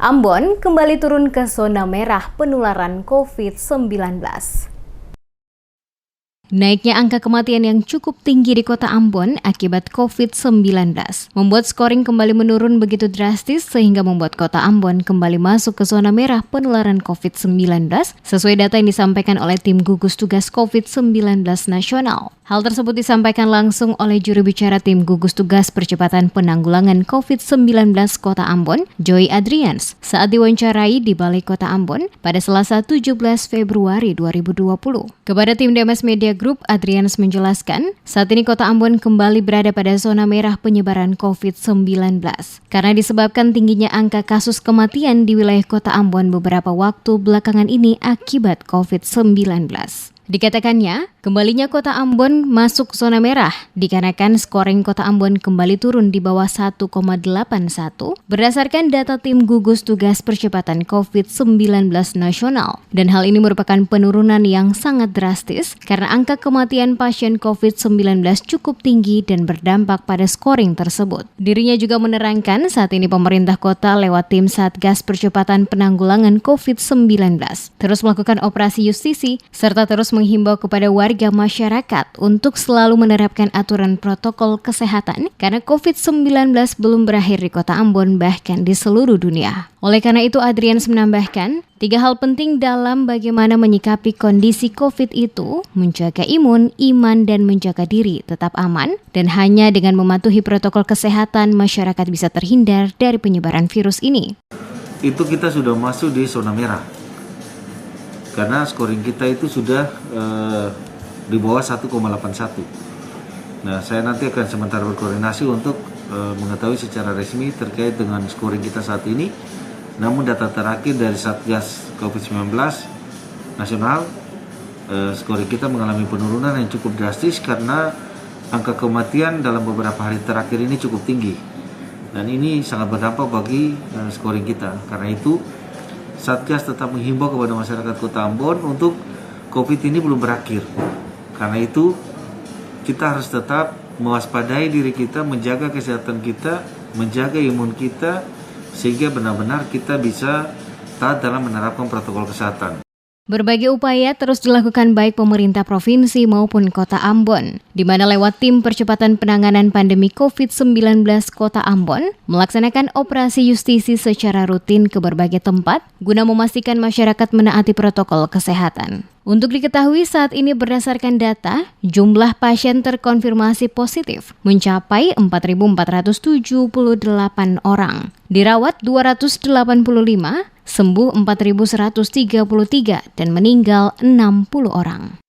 Ambon kembali turun ke zona merah penularan COVID-19. Naiknya angka kematian yang cukup tinggi di kota Ambon akibat COVID-19 membuat scoring kembali menurun begitu drastis sehingga membuat kota Ambon kembali masuk ke zona merah penularan COVID-19 sesuai data yang disampaikan oleh tim gugus tugas COVID-19 nasional. Hal tersebut disampaikan langsung oleh juru bicara tim gugus tugas percepatan penanggulangan COVID-19 Kota Ambon, Joy Adrians, saat diwawancarai di Balai Kota Ambon pada Selasa 17 Februari 2020. Kepada tim DMS Media Group, Adrians menjelaskan, saat ini Kota Ambon kembali berada pada zona merah penyebaran COVID-19 karena disebabkan tingginya angka kasus kematian di wilayah Kota Ambon beberapa waktu belakangan ini akibat COVID-19. Dikatakannya, kembalinya Kota Ambon masuk zona merah dikarenakan scoring Kota Ambon kembali turun di bawah 1,81 berdasarkan data tim gugus tugas percepatan COVID-19 nasional. Dan hal ini merupakan penurunan yang sangat drastis karena angka kematian pasien COVID-19 cukup tinggi dan berdampak pada scoring tersebut. Dirinya juga menerangkan saat ini pemerintah kota lewat tim Satgas Percepatan Penanggulangan COVID-19 terus melakukan operasi justisi serta terus menghimbau kepada warga masyarakat untuk selalu menerapkan aturan protokol kesehatan karena COVID-19 belum berakhir di Kota Ambon bahkan di seluruh dunia. Oleh karena itu, Adrians menambahkan, 3 hal penting dalam bagaimana menyikapi kondisi COVID itu, menjaga imun, iman, dan menjaga diri tetap aman, dan hanya dengan mematuhi protokol kesehatan, masyarakat bisa terhindar dari penyebaran virus ini. Itu kita sudah masuk di zona merah. Karena scoring kita itu sudah di bawah 1,81. Nah, saya nanti akan sementara berkoordinasi untuk mengetahui secara resmi terkait dengan scoring kita saat ini. Namun data terakhir dari Satgas COVID-19 nasional, scoring kita mengalami penurunan yang cukup drastis karena angka kematian dalam beberapa hari terakhir ini cukup tinggi. Dan ini sangat berdampak bagi scoring kita. Karena itu, Satgas tetap menghimbau kepada masyarakat Kota Ambon untuk COVID ini belum berakhir. Karena itu, kita harus tetap mewaspadai diri kita, menjaga kesehatan kita, menjaga imun kita, sehingga benar-benar kita bisa taat dalam menerapkan protokol kesehatan. Berbagai upaya terus dilakukan baik pemerintah provinsi maupun Kota Ambon, di mana lewat tim percepatan penanganan pandemi COVID-19 Kota Ambon melaksanakan operasi justisi secara rutin ke berbagai tempat guna memastikan masyarakat menaati protokol kesehatan. Untuk diketahui saat ini berdasarkan data, jumlah pasien terkonfirmasi positif mencapai 4.478 orang, dirawat 285, sembuh 4.133 dan meninggal 60 orang.